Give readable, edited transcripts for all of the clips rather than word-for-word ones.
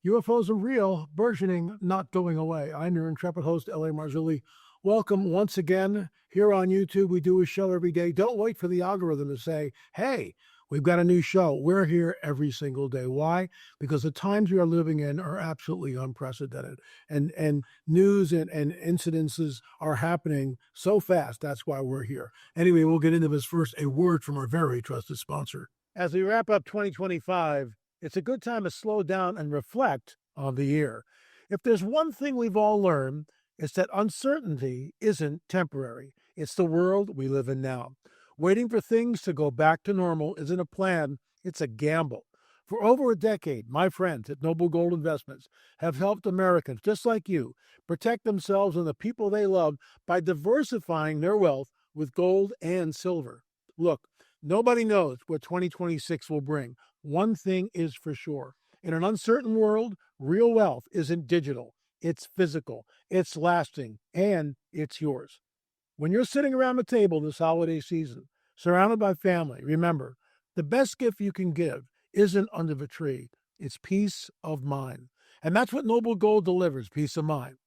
UFOs are real, burgeoning, not going away. I'm your intrepid host, L.A. Marzulli. Welcome once again here on YouTube. We do a show every day. Don't wait for the algorithm to say, hey, we've got a new show. We're here every single day. Why? Because the times we are living in are absolutely unprecedented. And news and incidences are happening so fast. That's why we're here. Anyway, we'll get into this first. A word from our very trusted sponsor. As we wrap up 2025, it's a good time to slow down and reflect on the year. If there's one thing we've all learned, it's that uncertainty isn't temporary. It's the world we live in now. Waiting for things to go back to normal isn't a plan, it's a gamble. For over a decade, my friends at Noble Gold Investments have helped Americans just like you protect themselves and the people they love by diversifying their wealth with gold and silver. Look, nobody knows what 2026 will bring. One thing is for sure. In an uncertain world, real wealth isn't digital. It's physical, it's lasting, and it's yours. When you're sitting around the table this holiday season, surrounded by family, remember, the best gift you can give isn't under the tree. It's peace of mind. And that's what Noble Gold delivers, peace of mind.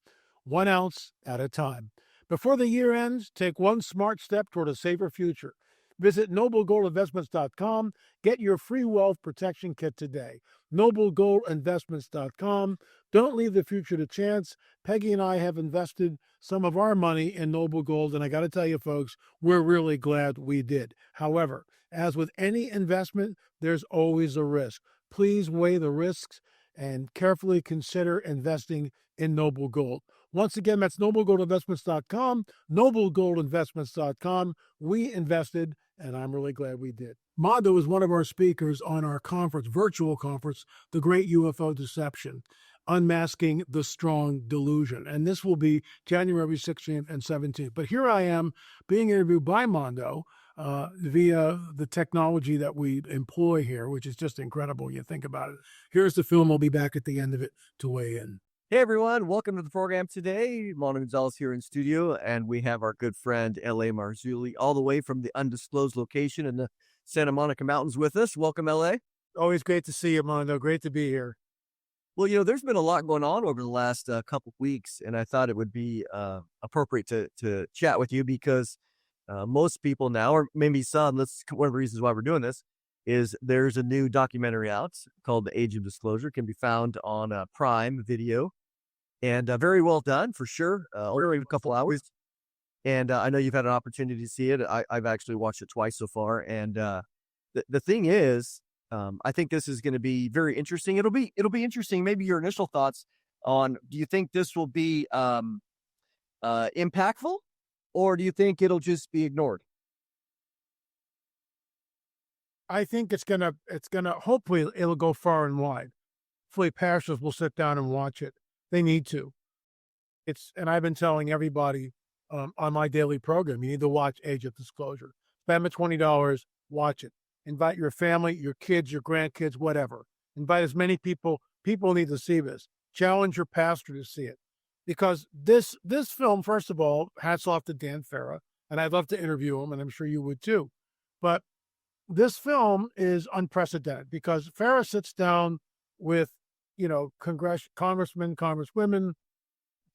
1 ounce at a time. Before the year ends, take one smart step toward a safer future. Visit noblegoldinvestments.com. Get your free wealth protection kit today. noblegoldinvestments.com. Don't leave the future to chance. Peggy and I have invested some of our money in Noble Gold, and I got to tell you, folks, we're really glad we did. However, as with any investment, there's always a risk. Please weigh the risks and carefully consider investing in Noble Gold. Once again, that's noblegoldinvestments.com, noblegoldinvestments.com. We invested, and I'm really glad we did. Mondo is one of our speakers on our conference, virtual conference, the Great UFO Deception, Unmasking the Strong Delusion. And this will be January 16th and 17th. But here I am being interviewed by Mondo via the technology that we employ here, which is just incredible when you think about it. Here's the film. I'll be back at the end of it to weigh in. Hey everyone, welcome to the program today. Mondo Gonzales here in studio, and we have our good friend L.A. Marzulli all the way from the undisclosed location in the Santa Monica Mountains with us. Welcome, L.A. Always great to see you, Mondo. Great to be here. Well, there's been a lot going on over the last couple weeks, and I thought it would be appropriate to chat with you because most people now, or maybe some, that's one of the reasons why we're doing this, is there's a new documentary out called The Age of Disclosure. It can be found on Prime Video. And very well done, for sure. Only a couple hours. And I know you've had an opportunity to see it. I've actually watched it twice so far. And the thing is, I think this is going to be very interesting. It'll be interesting. Maybe your initial thoughts on, do you think this will be impactful, or do you think it'll just be ignored? I think it's gonna hopefully it'll go far and wide. Hopefully pastors will sit down and watch it. They need to. And I've been telling everybody on my daily program, you need to watch Age of Disclosure. Spend the $20, watch it. Invite your family, your kids, your grandkids, whatever. Invite as many people. People need to see this. Challenge your pastor to see it. Because this film, first of all, hats off to Dan Farah, and I'd love to interview him, and I'm sure you would too. But this film is unprecedented because Farah sits down with congressmen, congresswomen,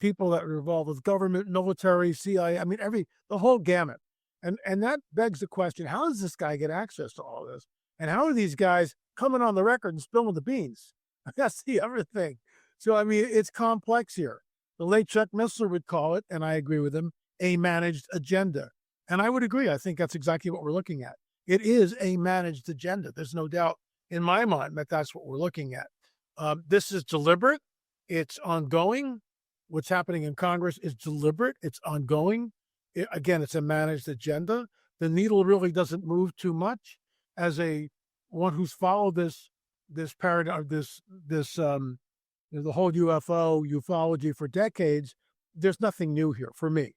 people that are involved with government, military, CIA, the whole gamut. And that begs the question, how does this guy get access to all this? And how are these guys coming on the record and spilling the beans? That's the other thing. So, it's complex here. The late Chuck Missler would call it, and I agree with him, a managed agenda. And I would agree. I think that's exactly what we're looking at. It is a managed agenda. There's no doubt in my mind that that's what we're looking at. This is deliberate. It's ongoing. What's happening in Congress is deliberate. It's ongoing. It's a managed agenda. The needle really doesn't move too much. As one who's followed this paradigm, the whole ufology for decades, there's nothing new here for me,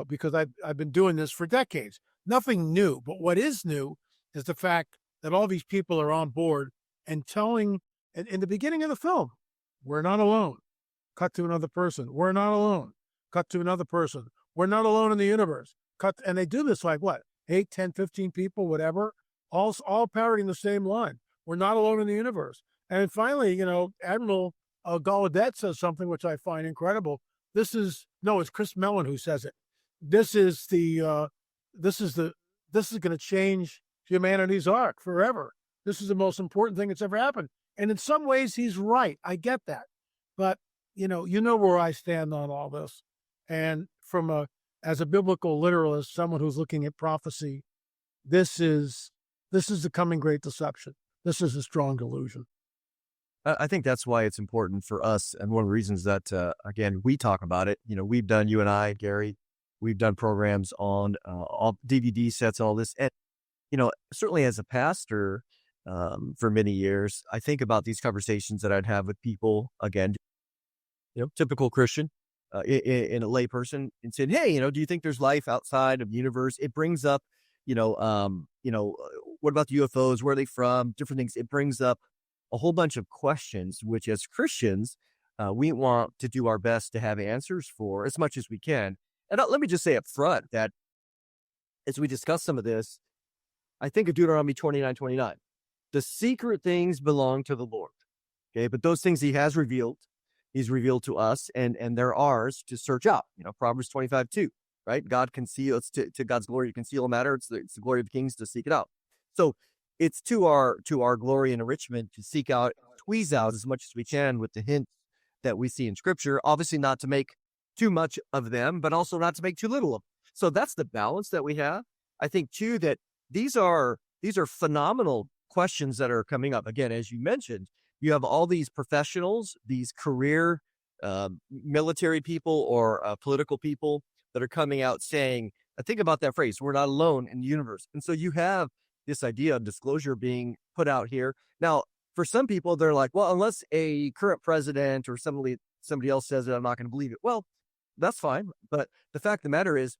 because I've been doing this for decades. Nothing new. But what is new is the fact that all these people are on board and telling. And in the beginning of the film, we're not alone. Cut to another person. We're not alone. Cut to another person. We're not alone in the universe. And they do this like what? 8, 10, 15 people, whatever, all parroting the same line. We're not alone in the universe. And finally, Admiral Gallaudet says something which I find incredible. It's Chris Mellon who says it. This is this is going to change humanity's arc forever. This is the most important thing that's ever happened. And in some ways, he's right. I get that. But, where I stand on all this. And as a biblical literalist, someone who's looking at prophecy, this is the coming great deception. This is a strong delusion. I think that's why it's important for us. And one of the reasons that, again, we talk about it, we've done, you and I, Gary, we've done programs on all DVD sets, all this. And, certainly as a pastor for many years, I think about these conversations that I'd have with people, again, typical Christian, in a lay person, and said, hey, do you think there's life outside of the universe? It brings up, what about the UFOs? Where are they from? Different things. It brings up a whole bunch of questions, which as Christians, we want to do our best to have answers for as much as we can. And let me just say up front that as we discuss some of this, I think of Deuteronomy 29:29. The secret things belong to the Lord. Okay, but those things he has revealed, he's revealed to us, and they're ours to search out. Proverbs 25:2, right? God conceals, to God's glory to conceal a matter. It's the glory of the kings to seek it out. So it's to our glory and enrichment to seek out, squeeze out as much as we can with the hints that we see in Scripture. Obviously, not to make too much of them, but also not to make too little of them. So that's the balance that we have. I think too that these are phenomenal questions that are coming up. Again, as you mentioned, you have all these professionals, these career military people or political people that are coming out saying, think about that phrase, we're not alone in the universe. And so you have this idea of disclosure being put out here. Now, for some people, they're like, well, unless a current president or somebody else says it, I'm not going to believe it. Well, that's fine. But the fact of the matter is,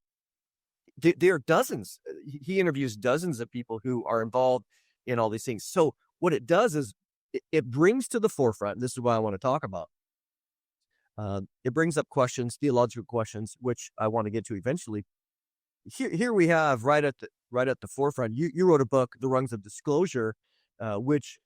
there are dozens. He interviews dozens of people who are involved in all these things. So what it does is it brings to the forefront, and this is what I want to talk about. It brings up questions, theological questions, which I want to get to eventually. Here we have right at the forefront. You wrote a book, The Rungs of Disclosure, which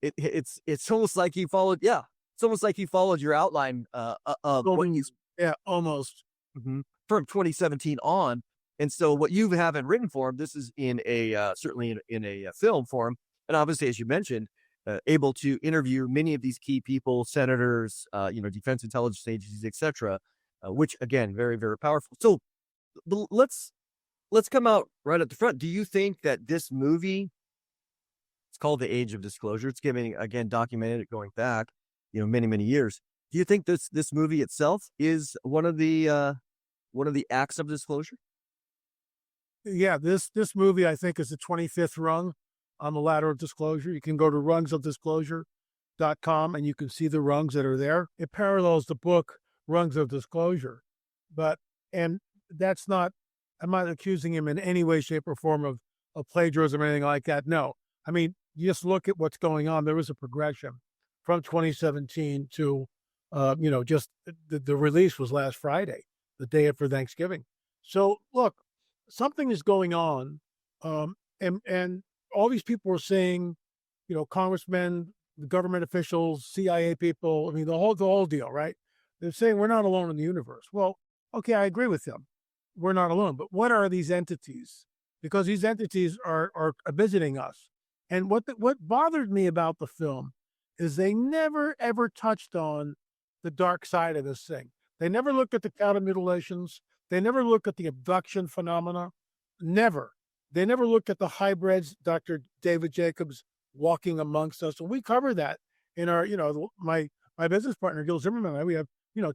it's almost like you followed. Yeah, it's almost like you followed your outline of what you. Yeah, almost from 2017 on. And so what you have in written form, this is in a certainly in a film form, and obviously, as you mentioned, able to interview many of these key people, senators, defense intelligence agencies, etc., which again, very, very powerful. So let's come out right at the front. Do you think that this movie, it's called The Age of Disclosure, it's getting, again, documented going back, many, many years. Do you think this movie itself is one of the acts of disclosure? Yeah, this movie, I think, is the 25th rung on the ladder of disclosure. You can go to rungsofdisclosure.com and you can see the rungs that are there. It parallels the book Rungs of Disclosure. And that's not, I'm not accusing him in any way, shape, or form of plagiarism or anything like that. No. I mean, you just look at what's going on. There was a progression from 2017 to, just the release was last Friday, the day after Thanksgiving. So look, something is going on. And all these people are saying, congressmen, the government officials, CIA people, I mean, the whole deal, right? They're saying we're not alone in the universe. Well, okay, I agree with them. We're not alone. But what are these entities? Because these entities are visiting us. And what bothered me about the film is they never, ever touched on the dark side of this thing. They never looked at the counter mutilations. They never looked at the abduction phenomena. Never. They never looked at the hybrids, Dr. David Jacobs walking amongst us. And we cover that in our, my business partner, Gil Zimmerman, and I, we have,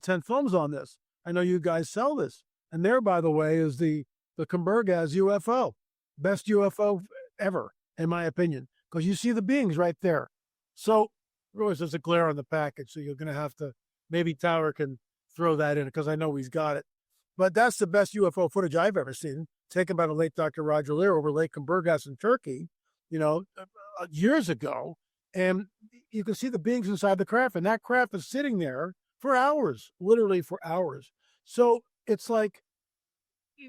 10 films on this. I know you guys sell this. And there, by the way, is the Kumbergaz UFO. Best UFO ever, in my opinion, because you see the beings right there. So, really, there's a glare on the package, so you're going to have to, maybe Tower can throw that in, because I know he's got it. But that's the best UFO footage I've ever seen, taken by the late Dr. Roger Lear over Lake Kumbergaz in Turkey, years ago. And you can see the beings inside the craft, and that craft is sitting there for hours, literally for hours. So it's like,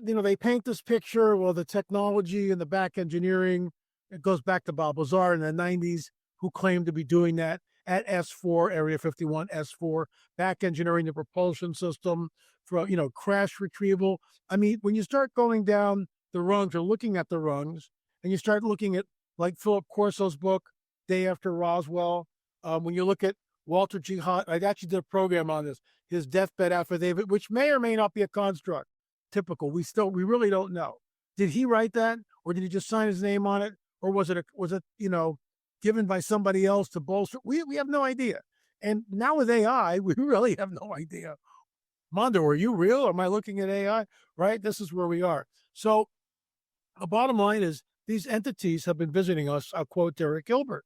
they paint this picture, well, the technology and the back engineering, it goes back to Bob Lazar in the 90s. who claim to be doing that at S4, Area 51, S4, back engineering the propulsion system for, crash retrieval. I mean, when you start going down the rungs or looking at the rungs, and you start looking at like Philip Corso's book, Day After Roswell, when you look at Walter G. Hunt, I actually did a program on this, his deathbed affidavit, which may or may not be a construct. Typical. We really don't know. Did he write that, or did he just sign his name on it, or was it given by somebody else to bolster? We have no idea. And now with AI, we really have no idea. Mondo, are you real? Or am I looking at AI? Right? This is where we are. So the bottom line is these entities have been visiting us, I'll quote Derek Gilbert,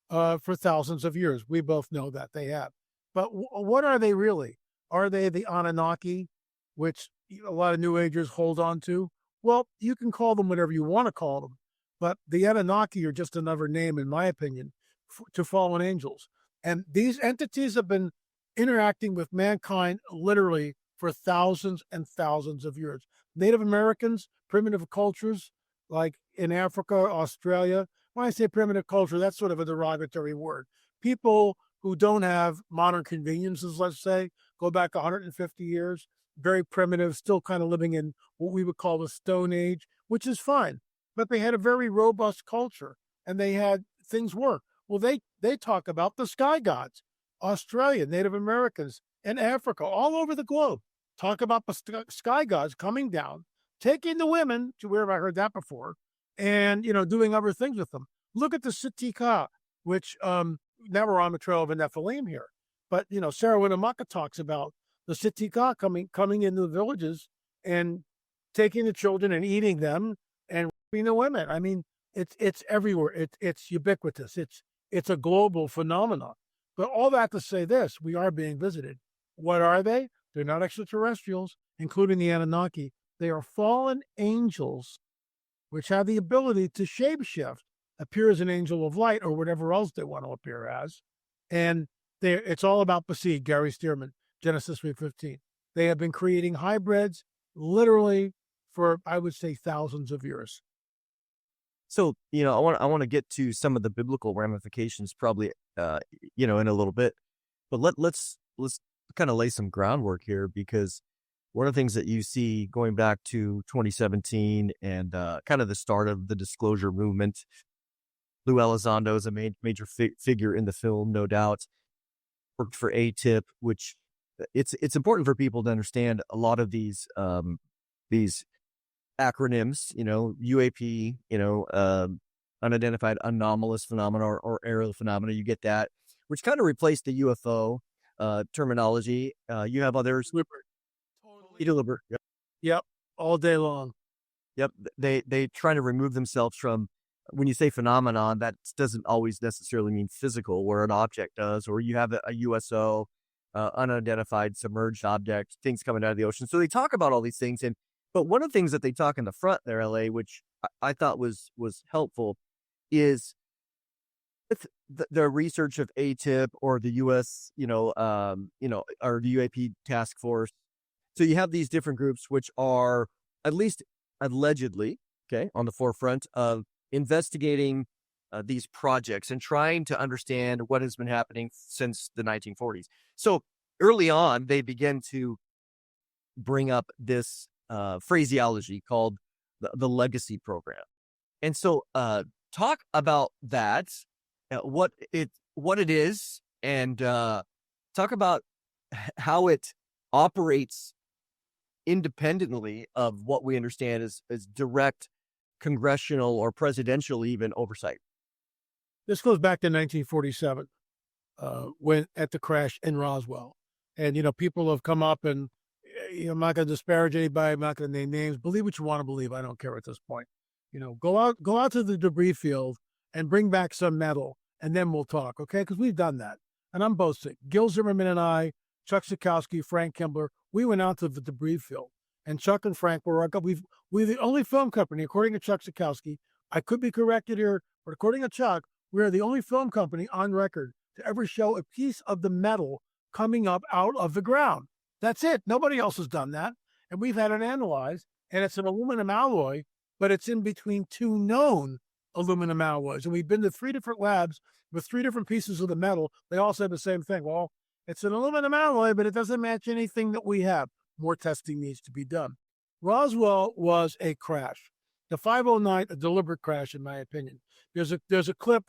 for thousands of years. We both know that they have. But what are they really? Are they the Anunnaki, which a lot of New Agers hold on to? Well, you can call them whatever you want to call them, but the Anunnaki are just another name, in my opinion, to fallen angels. And these entities have been interacting with mankind literally for thousands and thousands of years. Native Americans, primitive cultures, like in Africa, Australia. When I say primitive culture, that's sort of a derogatory word. People who don't have modern conveniences, let's say, go back 150 years, very primitive, still kind of living in what we would call the Stone Age, which is fine. But they had a very robust culture, and they had things work. Well, they talk about the sky gods, Australia, Native Americans, and Africa, all over the globe, talk about the sky gods coming down, taking the women, to where have I heard that before, and, doing other things with them. Look at the Sitika, which now we're on the trail of a Nephilim here. But, Sarah Winnemaka talks about the Sitika coming into the villages and taking the children and eating them and raping the women. I mean, it's everywhere. It's ubiquitous. It's a global phenomenon. But all that to say this, we are being visited. What are they? They're not extraterrestrials, including the Anunnaki. They are fallen angels, which have the ability to shapeshift, appear as an angel of light or whatever else they want to appear as. And it's all about Basid, Gary Stearman, Genesis 3:15. They have been creating hybrids literally for, I would say, thousands of years. So, I want to get to some of the biblical ramifications probably, in a little bit, but let's kind of lay some groundwork here, because one of the things that you see going back to 2017 and kind of the start of the disclosure movement, Lou Elizondo is a major figure in the film, no doubt, worked for ATIP, which it's important for people to understand a lot of these acronyms, UAP, unidentified anomalous phenomena or aerial phenomena. You get that, which kind of replaced the UFO terminology. You have others. Deliberate. Yep. All day long. Yep. They try to remove themselves from, when you say phenomenon, that doesn't always necessarily mean physical, where an object does, or you have a USO, unidentified submerged object, things coming out of the ocean. So they talk about all these things. But one of the things that they talk in the front there, LA, which I thought was helpful, is with the research of ATIP or the US, or the UAP task force. So you have these different groups which are at least allegedly, on the forefront of investigating these projects and trying to understand what has been happening since the 1940s. So early on, they begin to bring up this phraseology called the legacy program. And so talk about that, what it is, and talk about how it operates independently of what we understand as direct congressional or presidential even oversight. This goes back to 1947, when at the crash in Roswell. And, people have come up and, I'm not going to disparage anybody. I'm not going to name names. Believe what you want to believe. I don't care at this point. Go out to the debris field and bring back some metal, and then we'll talk, okay? Because we've done that. And I'm boasting. Gil Zimmerman and I, Chuck Sikowski, Frank Kimbler, we went out to the debris field. And Chuck and Frank we're the only film company, according to Chuck Sikowski. I could be corrected here, but according to Chuck, we are the only film company on record to ever show a piece of the metal coming up out of the ground. That's it. Nobody else has done that. And we've had it analyzed, and it's an aluminum alloy, but it's in between two known aluminum alloys. And we've been to 3 different labs with 3 different pieces of the metal. They all said the same thing. Well, it's an aluminum alloy, but it doesn't match anything that we have. More testing needs to be done. Roswell was a crash. The 509, a deliberate crash, in my opinion. There's a clip,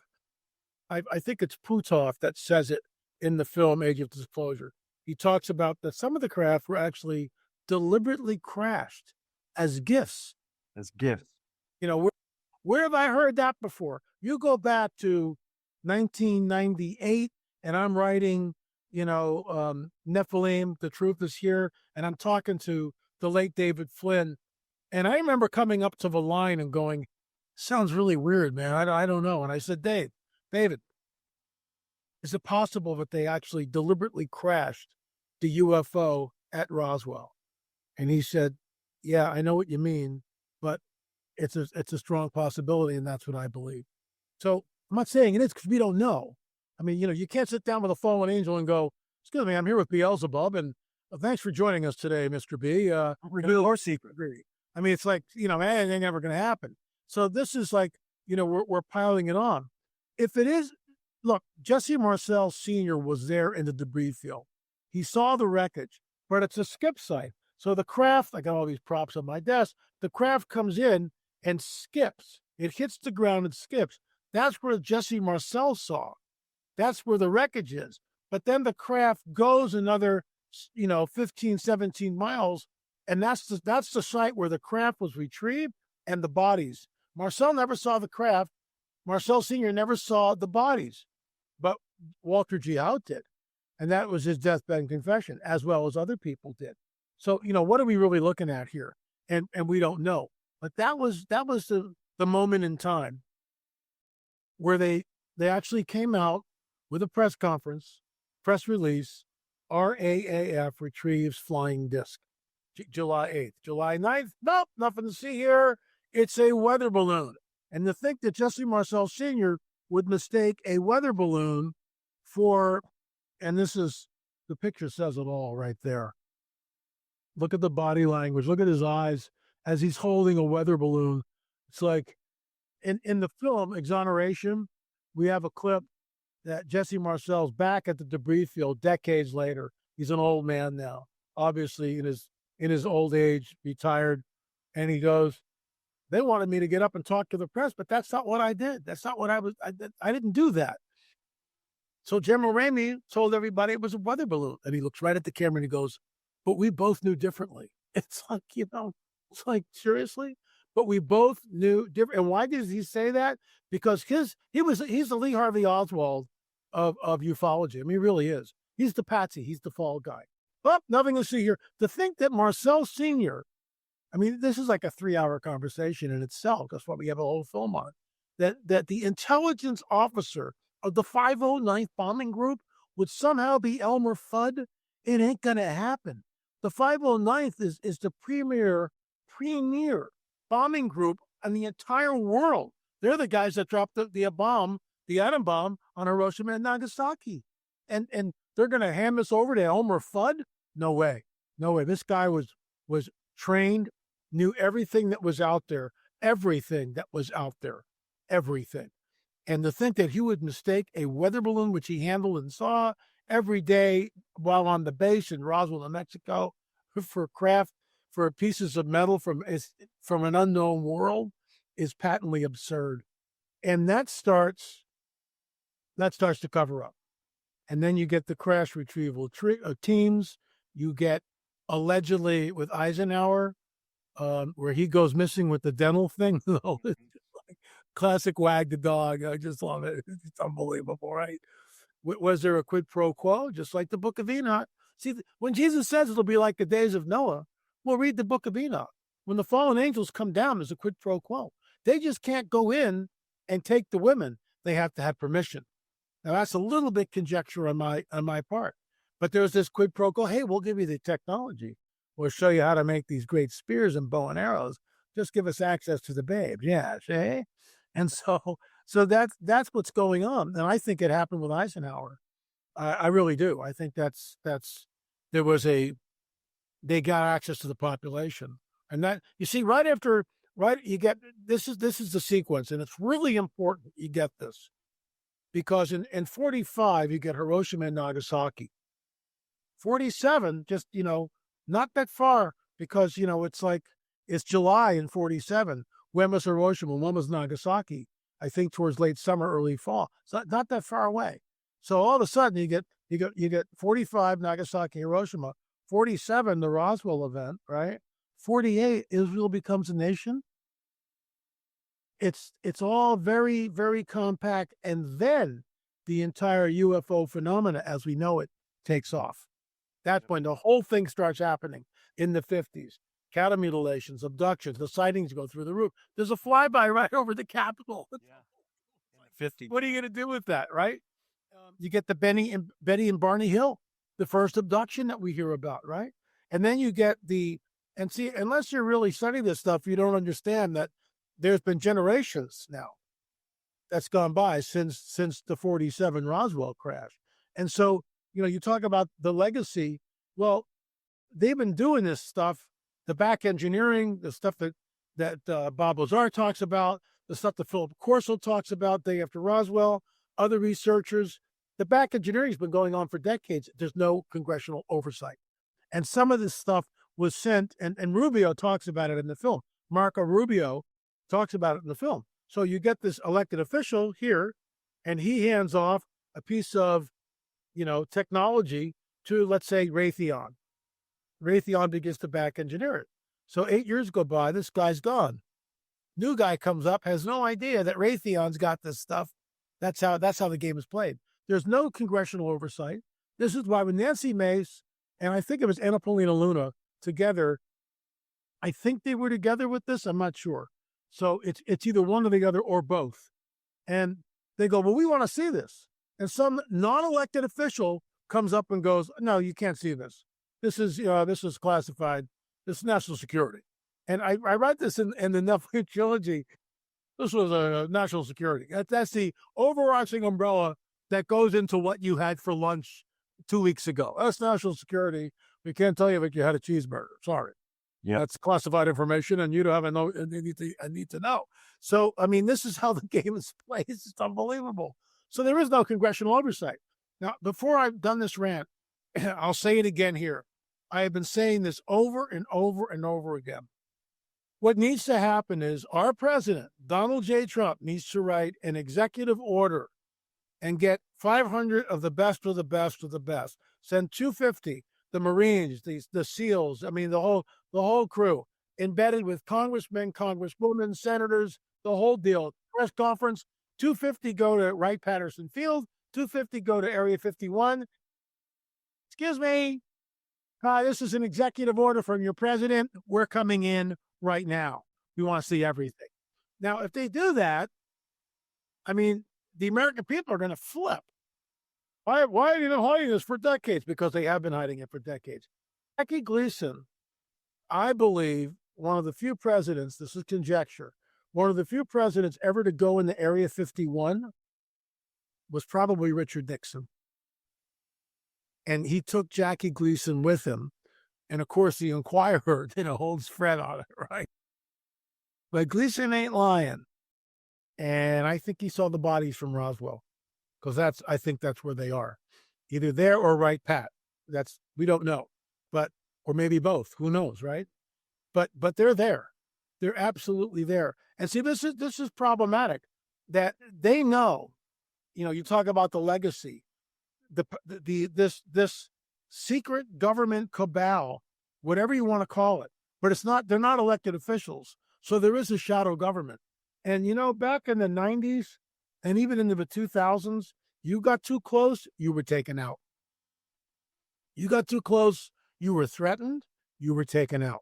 I think it's Puthoff that says it in the film Age of Disclosure. He talks about that some of the craft were actually deliberately crashed as gifts. As gifts. You know, where have I heard that before? You go back to 1998, and I'm writing, Nephilim, The Truth Is Here, and I'm talking to the late David Flynn. And I remember coming up to the line and going, sounds really weird, man. I don't know. And I said, David, is it possible that they actually deliberately crashed the UFO at Roswell? And he said, yeah, I know what you mean, but it's a strong possibility, and that's what I believe. So I'm not saying it is because we don't know. I mean, you can't sit down with a fallen angel and go, excuse me, I'm here with Beelzebub, and thanks for joining us today, Mr. B. Reveal our secret. I mean, it's like, man, it ain't never going to happen. So this is like, we're piling it on. If it is, look, Jesse Marcel Sr. was there in the debris field. He saw the wreckage, but it's a skip site. So the craft, I got all these props on my desk, the craft comes in and skips. It hits the ground and skips. That's where Jesse Marcel saw. That's where the wreckage is. But then the craft goes another, 15, 17 miles, and that's the site where the craft was retrieved and the bodies. Marcel never saw the craft. Marcel Sr. never saw the bodies, but Walter G. Out did. And that was his deathbed confession, as well as other people did. So, what are we really looking at here? And we don't know. But that was the moment in time where they actually came out with a press conference, press release, RAAF retrieves flying disc, July 8th. July 9th, nope, nothing to see here. It's a weather balloon. And to think that Jesse Marcel Sr. would mistake a weather balloon for, and the picture says it all right there. Look at the body language. Look at his eyes as he's holding a weather balloon. It's like in the film Exoneration, we have a clip that Jesse Marcel's back at the debris field decades later. He's an old man now, obviously in his old age, retired. And he goes, they wanted me to get up and talk to the press, but that's not what I did. That's not what I didn't do that. So General Ramey told everybody it was a weather balloon. And he looks right at the camera and he goes, but we both knew differently. It's like, it's like, seriously? But we both knew different. And why did he say that? Because he's the Lee Harvey Oswald of ufology. I mean, he really is. He's the patsy. He's the fall guy. But nothing to see here. To think that Marcel Sr., I mean, this is like a 3-hour conversation in itself. That's why we have a whole film on it. That the intelligence officer of the 509th Bombing Group would somehow be Elmer Fudd. It ain't going to happen. The 509th is the premier bombing group in the entire world. They're the guys that dropped the atom bomb on Hiroshima and Nagasaki. And they're going to hand this over to Elmer Fudd? No way. No way. This guy was trained, knew everything that was out there, everything. And to think that he would mistake a weather balloon, which he handled and saw every day while on the base in Roswell, New Mexico, for pieces of metal from an unknown world, is patently absurd. And that starts to cover up. And then you get the crash retrieval teams. You get allegedly with Eisenhower, where he goes missing with the dental thing. Classic wag the dog. I just love it. It's unbelievable, right? Was there a quid pro quo? Just like the Book of Enoch. See, when Jesus says it'll be like the days of Noah, we'll read the Book of Enoch. When the fallen angels come down, there's a quid pro quo. They just can't go in and take the women. They have to have permission. Now, that's a little bit conjecture on my part. But there's this quid pro quo. Hey, we'll give you the technology. We'll show you how to make these great spears and bow and arrows. Just give us access to the babes. Yeah, see? And so that's what's going on. And I think it happened with Eisenhower. I really do. I think they got access to the population. And that, you see, you get, this is the sequence, and it's really important you get this. because in 45, you get Hiroshima and Nagasaki. 47, just, not that far, because, it's like, it's July in 47. When was Hiroshima? When was Nagasaki? I think towards late summer, early fall. It's not that far away. So all of a sudden you get 45 Nagasaki, Hiroshima, 47 the Roswell event, right? 48 Israel becomes a nation. It's all very, very compact, and then the entire UFO phenomena as we know it takes off. That's when the whole thing starts happening in the 50s. Cattle mutilations, abductions, the sightings go through the roof. There's a flyby right over the Capitol. Yeah. In the 50s. What are you going to do with that, right? You get the Betty and Barney Hill, the first abduction that we hear about, right? And then you get and see, unless you're really studying this stuff, you don't understand that there's been generations now that's gone by since the 47 Roswell crash. And so, you talk about the legacy. Well, they've been doing this stuff, the back engineering, the stuff that Bob Lazar talks about, the stuff that Philip Corso talks about day after Roswell, other researchers. The back engineering has been going on for decades. There's no congressional oversight. And some of this stuff was sent, and Rubio talks about it in the film. Marco Rubio talks about it in the film. So you get this elected official here, and he hands off a piece of, technology to, let's say, Raytheon. Raytheon begins to back engineer it. So 8 years go by, this guy's gone. New guy comes up, has no idea that Raytheon's got this stuff. That's how the game is played. There's no congressional oversight. This is why when Nancy Mace, and I think it was Anna Paulina Luna together, I think they were together with this, I'm not sure. So it's either one or the other or both. And they go, well, we want to see this. And some non-elected official comes up and goes, no, you can't see this. This is classified. This is national security. And I write this in the Netflix trilogy. This was national security. That's the overarching umbrella that goes into what you had for lunch 2 weeks ago. That's national security. We can't tell you if you had a cheeseburger. Sorry. Yeah. That's classified information, and you don't have I need to know. So, I mean, this is how the game is played. It's unbelievable. So there is no congressional oversight. Now, before I've done this rant, I'll say it again here. I have been saying this over and over and over again. What needs to happen is our president, Donald J. Trump, needs to write an executive order and get 500 of the best of the best of the best. Send 250, the Marines, the SEALs, I mean, the whole crew, embedded with congressmen, congresswomen, senators, the whole deal. Press conference, 250 go to Wright-Patterson Field, 250 go to Area 51. Excuse me, this is an executive order from your president. We're coming in right now. We want to see everything. Now, if they do that, I mean, the American people are going to flip. Why have you been hiding this for decades? Because they have been hiding it for decades. Jackie Gleason, I believe, one of the few presidents, this is conjecture, one of the few presidents ever to go into Area 51 was probably Richard Nixon. And he took Jackie Gleason with him. And of course, the Inquirer, holds Fred on it, right? But Gleason ain't lying. And I think he saw the bodies from Roswell, because I think that's where they are, either there or Wright Pat. We don't know, or maybe both. Who knows, right? But they're there. They're absolutely there. And see, this is problematic. That they know. You talk about the legacy, this secret government cabal, whatever you want to call it, but they're not elected officials. So there is a shadow government. And, back in the 90s and even into the 2000s, you got too close, you were taken out. You got too close, you were threatened, you were taken out.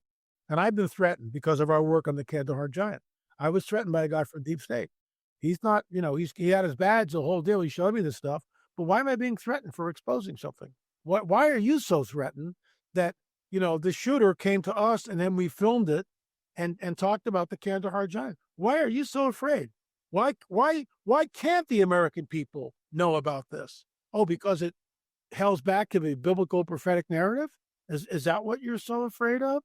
And I've been threatened because of our work on the Kandahar Giant. I was threatened by a guy from Deep State. He's not, he had his badge, the whole deal. He showed me this stuff. But why am I being threatened for exposing something? Why are you so threatened that, the shooter came to us and then we filmed it and talked about the Kandahar Giant? Why are you so afraid? Why can't the American people know about this? Oh, because it hails back to the biblical prophetic narrative? Is that what you're so afraid of?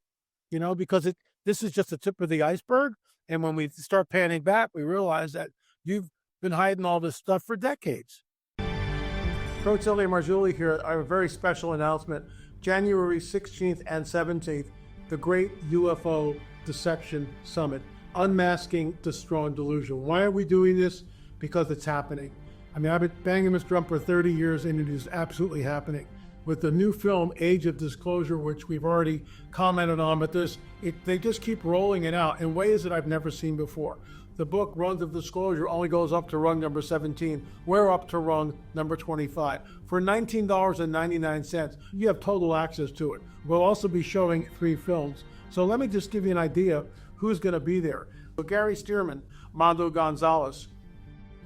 Because this is just the tip of the iceberg. And when we start panning back, we realize that been hiding all this stuff for decades. Coach Elie Marzulli here. I have a very special announcement. January 16th and 17th, the Great UFO Deception Summit, Unmasking the Strong Delusion. Why are we doing this? Because it's happening. I mean, I've been banging this drum for 30 years, and it is absolutely happening. With the new film, Age of Disclosure, which we've already commented on, but they just keep rolling it out in ways that I've never seen before. The book, Runs of Disclosure, only goes up to rung number 17. We're up to rung number 25. For $19.99, you have total access to it. We'll also be showing 3 films. So let me just give you an idea who's going to be there. Gary Stearman, Mondo Gonzales,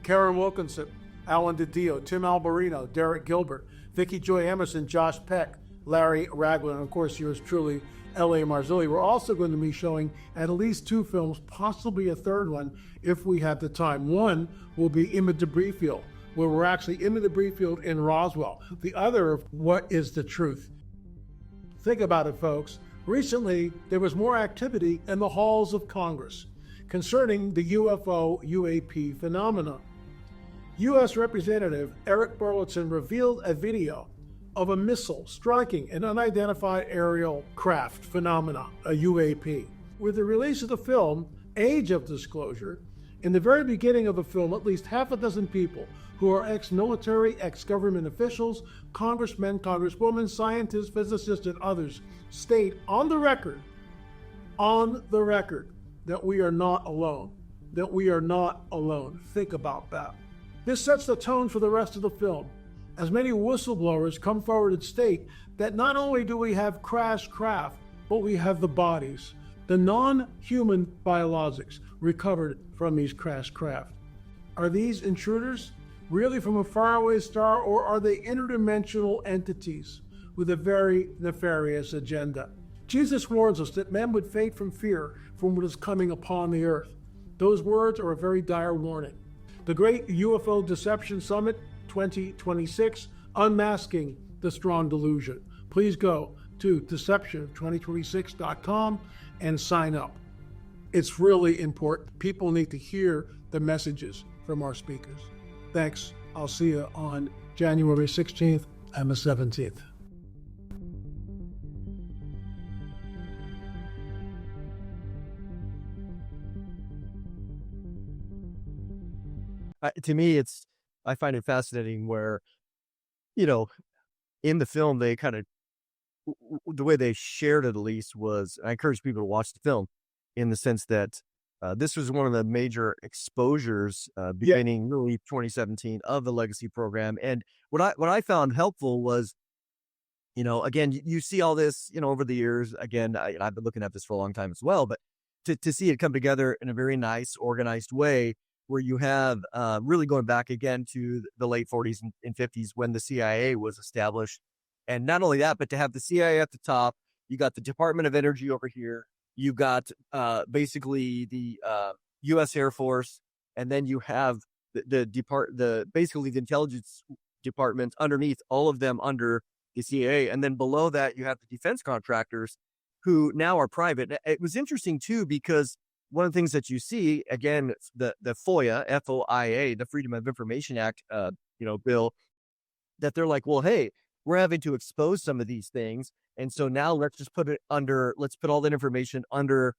Karen Wilkinson, Alan DiDio, Tim Alberino, Derek Gilbert, Vicki Joy Emerson, Josh Peck, Larry Ragland, and of course yours truly, Elie Marzulli. We're also going to be showing at least 2 films, possibly a third one if we have the time. One will be in the debris field, where we're actually in the debris field in Roswell. The other, What is the Truth? Think about it, folks. Recently, there was more activity in the halls of Congress concerning the UFO UAP phenomena. U.S. Representative Eric Burlison revealed a video of a missile striking an unidentified aerial craft phenomena, a UAP. With the release of the film, Age of Disclosure, in the very beginning of the film, at least half a dozen people who are ex-military, ex-government officials, congressmen, congresswomen, scientists, physicists, and others state on the record, that we are not alone, that we are not alone. Think about that. This sets the tone for the rest of the film, as many whistleblowers come forward and state that not only do we have crashed craft, but we have the bodies, the non-human biologics recovered from these crashed craft. Are these intruders really from a faraway star, or are they interdimensional entities with a very nefarious agenda? Jesus warns us that men would faint from fear from what is coming upon the earth. Those words are a very dire warning. The Great UFO Deception Summit 2026, Unmasking the Strong Delusion. Please go to deception2026.com and sign up. It's really important. People need to hear the messages from our speakers. Thanks. I'll see you on January 16th and the 17th. To me, I find it fascinating where, in the film, they kind of, the way they shared it at least was, I encourage people to watch the film in the sense that this was one of the major exposures beginning really 2017 of the legacy program. And what I found helpful was, again, you see all this, over the years. Again, I've been looking at this for a long time as well, but to see it come together in a very nice, organized way, where you have really going back again to the late 40s and 50s when the CIA was established. And not only that, but to have the CIA at the top, you got the Department of Energy over here, you got basically the U.S. Air Force, and then you have basically the intelligence department underneath, all of them under the CIA. And then below that, you have the defense contractors who now are private. It was interesting too, because one of the things that you see, again, the FOIA, F-O-I-A, the Freedom of Information Act, bill, that they're like, well, hey, we're having to expose some of these things. And so now let's put all that information under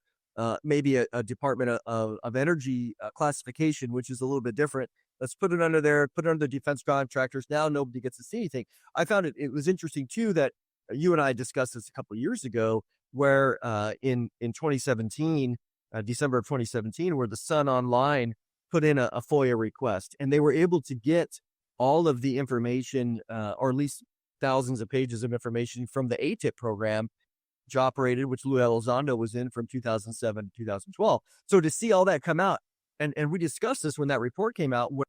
maybe a Department of Energy classification, which is a little bit different. Let's put it under there, put it under the defense contractors. Now nobody gets to see anything. I found it was interesting too, that you and I discussed this a couple of years ago, where in 2017, December of 2017, where the Sun Online put in a FOIA request, and they were able to get all of the information, or at least thousands of pages of information from the ATIP program, which operated, which Lou Elizondo was in from 2007 to 2012. So to see all that come out, and we discussed this when that report came out, where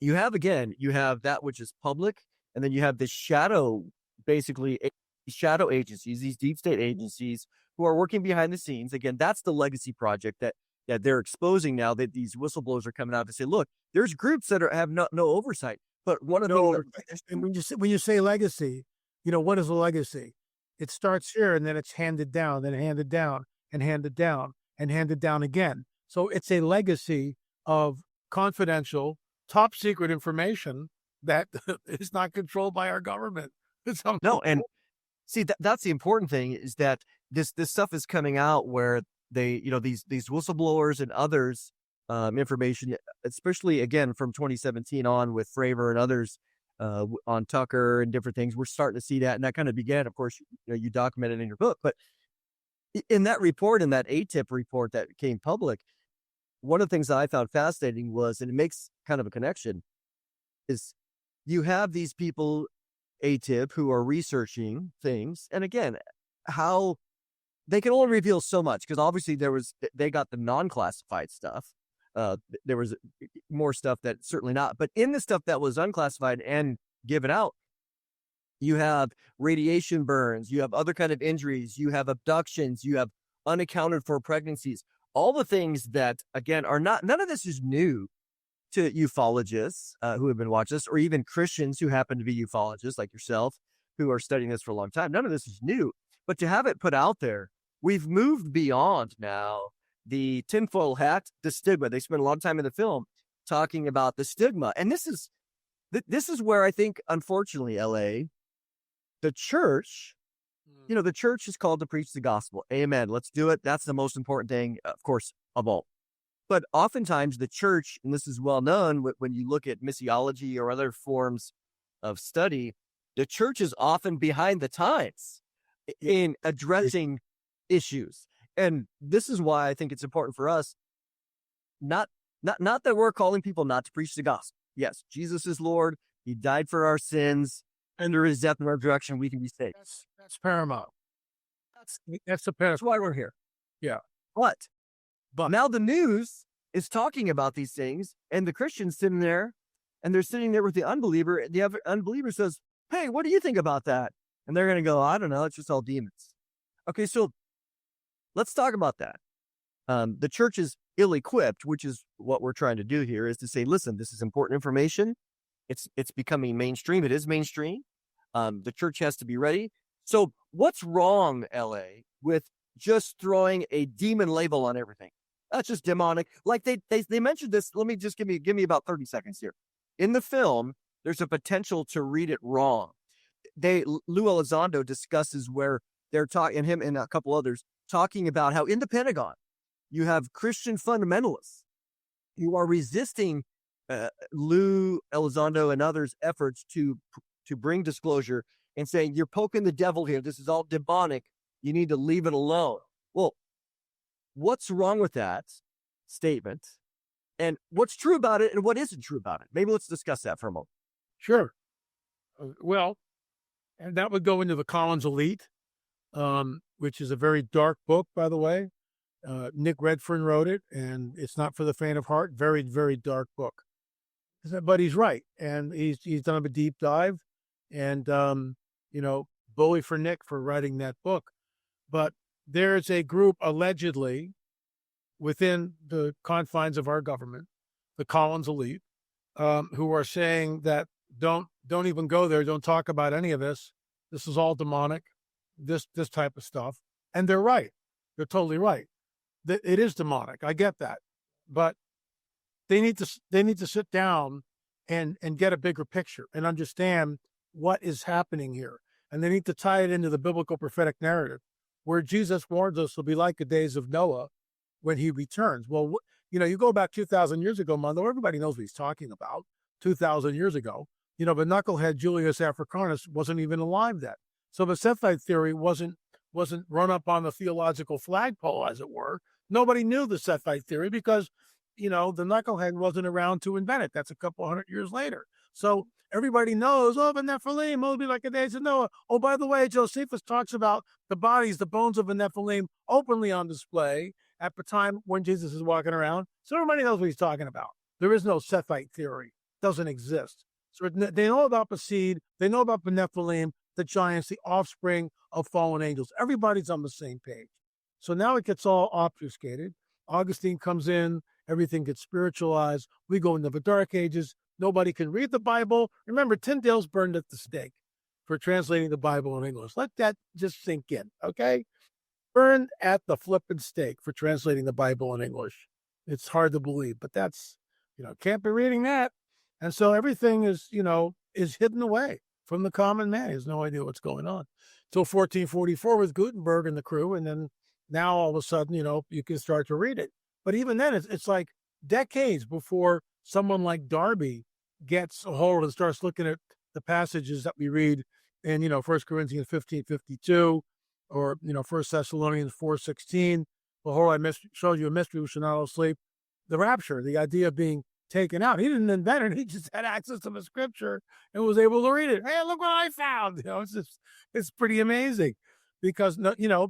you have that which is public, and then you have this shadow agencies, these deep state agencies who are working behind the scenes. Again, that's the legacy project that they're exposing now, that these whistleblowers are coming out to say, look, there's groups that have no oversight. But one of the and when you say legacy, what is a legacy? It starts here and then it's handed down, then handed down, and handed down, and handed down again. So it's a legacy of confidential, top secret information that is not controlled by our government. It's No, and see, that's the important thing, is that this stuff is coming out where they, these whistleblowers and others, information, especially again from 2017 on with Fravor and others, on Tucker and different things. We're starting to see that, and that kind of began. Of course, you documented in your book, but in that report, in that ATIP report that came public, one of the things that I found fascinating was, and it makes kind of a connection, is you have these people, ATIP, who are researching things. And again, how they can only reveal so much, because obviously they got the non-classified stuff. There was more stuff that certainly not. But in the stuff that was unclassified and given out, you have radiation burns, you have other kind of injuries, you have abductions, you have unaccounted for pregnancies, all the things that, again, are not, none of this is new to ufologists who have been watching this, or even Christians who happen to be ufologists like yourself, who are studying this for a long time. None of this is new, but to have it put out there, we've moved beyond now the tinfoil hat, the stigma. They spend a lot of time in the film talking about the stigma. And this is where I think, unfortunately, LA, the church, the church is called to preach the gospel. Amen. Let's do it. That's the most important thing, of course, of all. But oftentimes the church, and this is well known when you look at missiology or other forms of study, the church is often behind the times in addressing issues. And this is why I think it's important for us, not that we're calling people not to preach the gospel. Yes, Jesus is Lord. He died for our sins. Under his death and resurrection, we can be saved. That's paramount. That's the That's why we're here. Yeah. But now the news is talking about these things, and the Christian's sitting there, and they're sitting there with the unbeliever. And the unbeliever says, "Hey, what do you think about that?" And they're going to go, "I don't know. It's just all demons." Okay, so let's talk about that. The church is ill-equipped, which is what we're trying to do here, is to say, listen, this is important information. It's becoming mainstream. It is mainstream. The church has to be ready. So what's wrong, LA, with just throwing a demon label on everything? That's just demonic. Like they mentioned this. Let me just give me about 30 seconds here. In the film, there's a potential to read it wrong. Lou Elizondo discusses where they're talking, and him and a couple others talking about how in the Pentagon, you have Christian fundamentalists who are resisting Lou Elizondo and others' efforts to bring disclosure and saying, you're poking the devil here. This is all demonic. You need to leave it alone. Well, what's wrong with that statement? And what's true about it and what isn't true about it? Maybe let's discuss that for a moment. Sure. Well, and that would go into the Collins Elite, which is a very dark book, by the way. Nick Redfern wrote it, and it's not for the faint of heart. Very, very dark book. But he's right, and he's done a deep dive, and bully for Nick for writing that book. But there's a group allegedly within the confines of our government, the Collins Elite, who are saying that don't even go there, don't talk about any of this. This is all demonic, this type of stuff, and they're right. They're totally right. It is demonic. I get that, but they need to sit down and get a bigger picture and understand what is happening here, and they need to tie it into the biblical prophetic narrative, where Jesus warns us will be like the days of Noah when he returns. Well, you go back 2,000 years ago, Mondo. Everybody knows what he's talking about. 2,000 years ago, but knucklehead Julius Africanus wasn't even alive then. So the Sethite theory wasn't run up on the theological flagpole, as it were. Nobody knew the Sethite theory because, the knucklehead wasn't around to invent it. That's a couple hundred years later. So everybody knows, the Nephilim will be like the days of Noah. Oh, by the way, Josephus talks about the bones of the Nephilim openly on display at the time when Jesus is walking around. So everybody knows what he's talking about. There is no Sethite theory. It doesn't exist. So they know about the seed. They know about the Nephilim, the giants, the offspring of fallen angels. Everybody's on the same page. So now it gets all obfuscated. Augustine comes in, everything gets spiritualized. We go into the Dark Ages. Nobody can read the Bible. Remember, Tyndale's burned at the stake for translating the Bible in English. Let that just sink in, okay? Burned at the flippin' stake for translating the Bible in English. It's hard to believe, but that's Can't be reading that. And so everything is, is hidden away from the common man. He has no idea what's going on. Till 1444 with Gutenberg and the crew. And then now all of a sudden, you can start to read it. But even then, it's like decades before someone like Darby gets a hold and starts looking at the passages that we read in, 1 Corinthians 15:52 or, 1 Thessalonians 4:16. Behold, I showed you a mystery, we shall not all sleep. The rapture, the idea of being taken out. He didn't invent it. He just had access to the scripture and was able to read it. Hey, look what I found. It's pretty amazing because,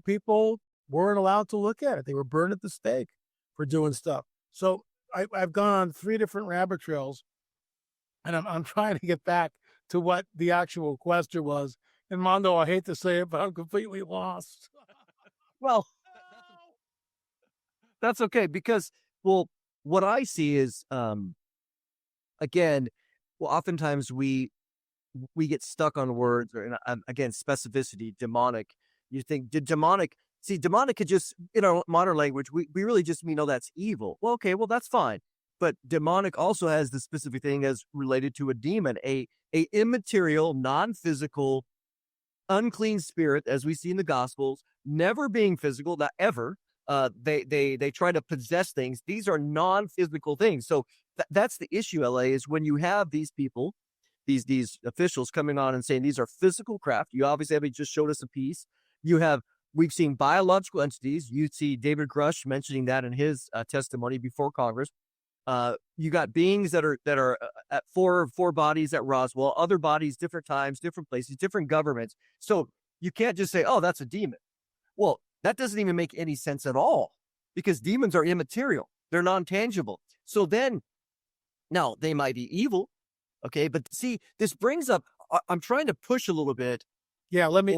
people weren't allowed to look at it. They were burned at the stake for doing stuff. So I've gone on 3 different rabbit trails, and I'm trying to get back to what the actual question was. And Mondo, I hate to say it, but I'm completely lost. Well, that's okay because, well, what I see is, again, oftentimes we get stuck on words or, again, specificity, demonic. You think demonic could just, in our modern language, we really just mean, oh, that's evil. Well, okay, well, that's fine. But demonic also has the specific thing as related to a demon, a immaterial, non-physical, unclean spirit, as we see in the Gospels, never being physical, not ever. They try to possess things. These are non-physical things. So that's the issue, LA, is when you have these people, these officials coming on and saying these are physical craft. You obviously just showed us a piece. We've seen biological entities. You see David Grush mentioning that in his testimony before Congress. You got beings that are at four bodies at Roswell, other bodies, different times, different places, different governments. So you can't just say, oh, that's a demon. Well, that doesn't even make any sense at all because demons are immaterial. They're non-tangible. So then, now they might be evil. Okay. But see, this brings up, I'm trying to push a little bit. Yeah. Let me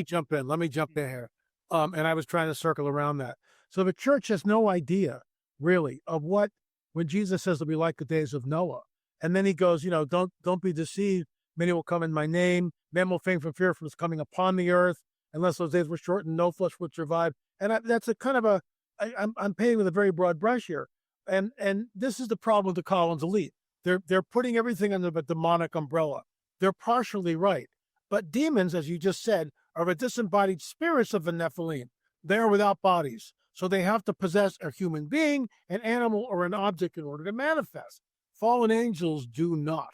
jump in. Let me jump in here. And I was trying to circle around that. So the church has no idea really of what, when Jesus says it'll be like the days of Noah. And then he goes, don't be deceived. Many will come in my name. Men will faint from fear from what's coming upon the earth. Unless those days were shortened, no flesh would survive. And that's a kind of I'm painting with a very broad brush here. And this is the problem with the Collins elite. They're putting everything under the demonic umbrella. They're partially right. But demons, as you just said, are the disembodied spirits of the Nephilim. They are without bodies. So they have to possess a human being, an animal, or an object in order to manifest. Fallen angels do not.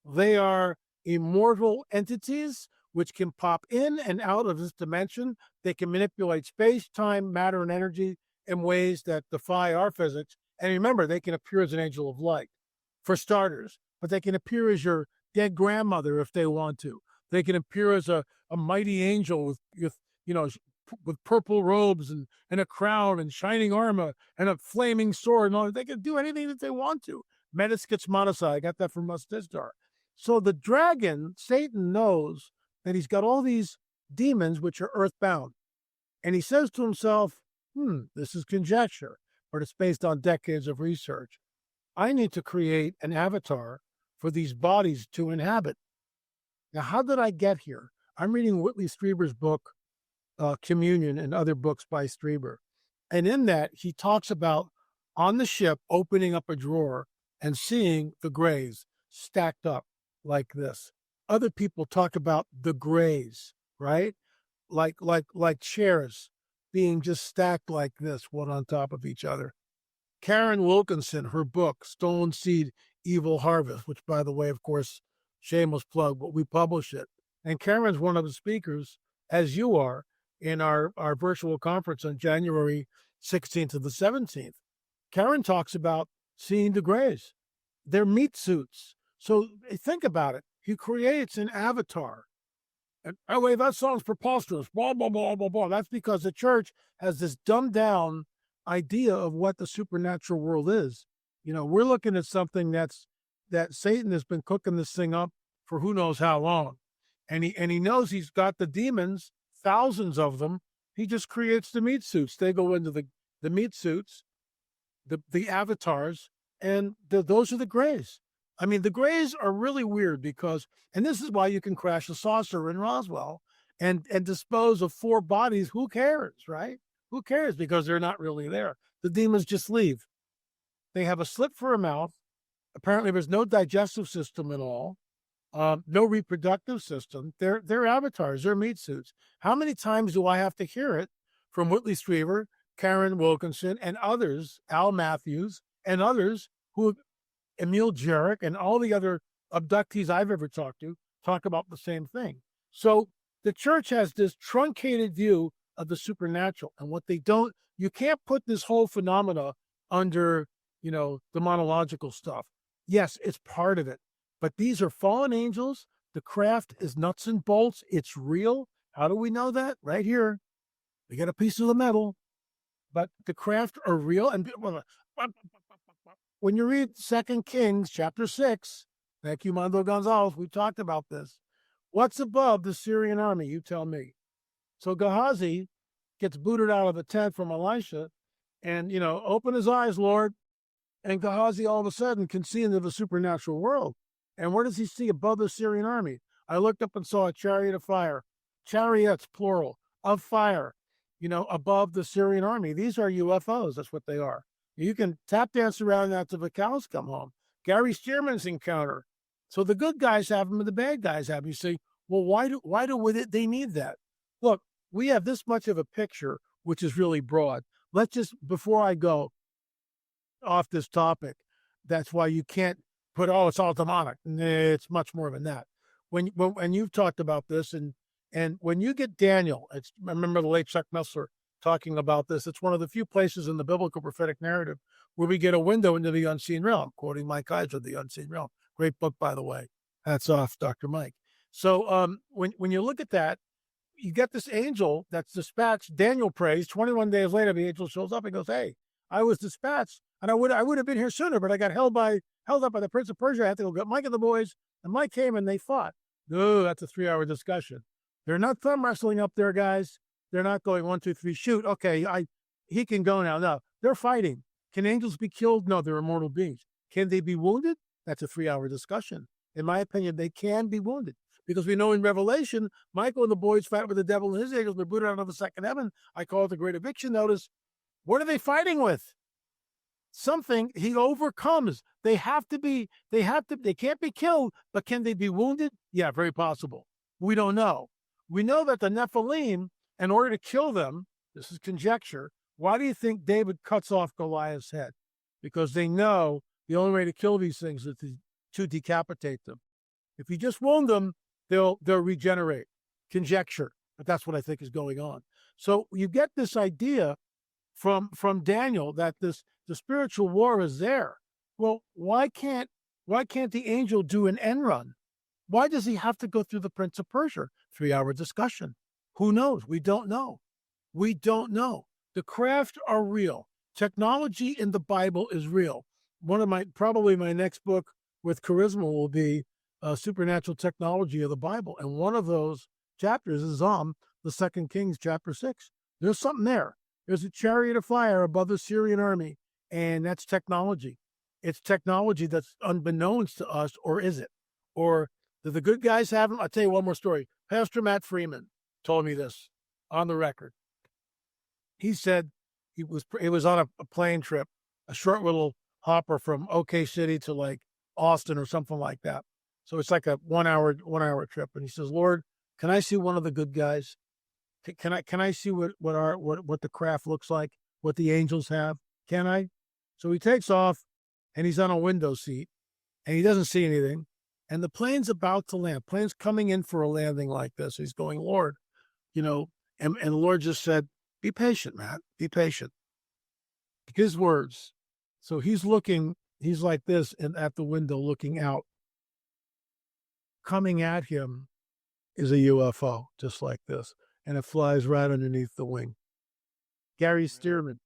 They are immortal entities which can pop in and out of this dimension. They can manipulate space, time, matter, and energy in ways that defy our physics. And remember, they can appear as an angel of light, for starters, but they can appear as your dead grandmother if they want to. They can appear as a mighty angel with purple robes and a crown and shining armor and a flaming sword and all. They can do anything that they want to. Metis gets monocyte. I got that from Mustisdar. So the dragon, Satan, knows that he's got all these demons which are earthbound. And he says to himself, this is conjecture, but it's based on decades of research. I need to create an avatar for these bodies to inhabit. Now, how did I get here? I'm reading Whitley Strieber's book, Communion, and other books by Strieber. And in that, he talks about on the ship opening up a drawer and seeing the grays stacked up like this. Other people talk about the grays, right? Like chairs being just stacked like this, one on top of each other. Karen Wilkinson, her book, Stolen Seed, Evil Harvest, which, by the way, of course, shameless plug, but we publish it. And Karen's one of the speakers, as you are, in our virtual conference on January 16th to the 17th. Karen talks about seeing the grays. They're meat suits. So think about it. He creates an avatar. And, oh, wait, that sounds preposterous. Blah, blah, blah, blah, blah. That's because the church has this dumbed down idea of what the supernatural world is. We're looking at something that Satan has been cooking this thing up for who knows how long. And he knows he's got the demons, thousands of them. He just creates the meat suits. They go into the meat suits, the avatars, and those are the grays. I mean, the grays are really weird because, and this is why you can crash a saucer in Roswell and dispose of 4 bodies. Who cares, right? Who cares? Because they're not really there. The demons just leave. They have a slit for a mouth. Apparently, there's no digestive system at all, no reproductive system. They're avatars, they're meat suits. How many times do I have to hear it from Whitley Strieber, Karen Wilkinson, and others, Al Matthews, and others who, Emil Jarek, and all the other abductees I've ever talked to talk about the same thing. So the church has this truncated view of the supernatural, and what they don't, you can't put this whole phenomena under, the monological stuff. Yes, it's part of it, but these are fallen angels. The craft is nuts and bolts. It's real. How do we know that? Right here. We get a piece of the metal, but the craft are real. And when you read 2 Kings chapter 6, thank you, Mondo Gonzales, we talked about this. What's above the Syrian army? You tell me. So Gehazi gets booted out of the tent from Elisha and, open his eyes, Lord. And Gehazi all of a sudden can see into the supernatural world. And where does he see above the Syrian army? I looked up and saw a chariot of fire, chariots, plural, of fire, above the Syrian army. These are UFOs. That's what they are. You can tap dance around that till the cows come home. Gary Stearman's encounter. So the good guys have them and the bad guys have them. You say, well, why do they need that? Look, we have this much of a picture, which is really broad. Let's just, before I go off this topic, that's why you can't put, it's all demonic. It's much more than that. When you've talked about this, and when you get Daniel, I remember the late Chuck Messler talking about this. It's one of the few places in the biblical prophetic narrative where we get a window into the unseen realm, quoting Mike Kaiser, The Unseen Realm. Great book, by the way. Hats off, Dr. Mike. So when you look at that, you get this angel that's dispatched. Daniel prays. 21 days later, the angel shows up and goes, hey, I was dispatched, and I would have been here sooner, but I got held up by the Prince of Persia. I had to go get Mike and the boys, and Mike came and they fought. No, that's a 3-hour discussion. They're not thumb wrestling up there, guys. They're not going 1, 2, 3, shoot. Okay, he can go now. No, they're fighting. Can angels be killed? No, they're immortal beings. Can they be wounded? That's a 3-hour discussion. In my opinion, they can be wounded. Because we know in Revelation, Michael and the boys fight with the devil and his angels. They're booted out of the second heaven. I call it the Great Eviction Notice. What are they fighting with? Something he overcomes. They can't be killed, but can they be wounded? Yeah, very possible. We don't know. We know that the Nephilim, in order to kill them, this is conjecture, why do you think David cuts off Goliath's head? Because they know the only way to kill these things is to decapitate them. If you just wound them, they'll regenerate. Conjecture, but that's what I think is going on. So you get this idea from Daniel that the spiritual war is there. Well, why can't the angel do an end run? Why does he have to go through the Prince of Persia? 3-hour discussion. Who knows? We don't know. We don't know. The craft are real. Technology in the Bible is real. Probably my next book with charisma will be supernatural technology of the Bible. And one of those chapters is the 2 Kings chapter 6. There's something there. There's a chariot of fire above the Syrian army, and that's technology. It's technology that's unbeknownst to us, or is it? Or do the good guys have them? I'll tell you one more story. Pastor Matt Freeman told me this on the record. He said he was on a plane trip, a short little hopper from OK City to like Austin or something like that. So it's like a 1 hour trip. And he says, Lord, can I see one of the good guys? Can I see what the craft looks like, what the angels have? Can I? So he takes off and he's on a window seat and he doesn't see anything. And the plane's about to land. Plane's coming in for a landing like this. He's going, Lord, and the Lord just said, be patient, Matt, be patient. His words. So he's like this and at the window looking out. Coming at him is a UFO, just like this. And it flies right underneath the wing. Gary Stearman,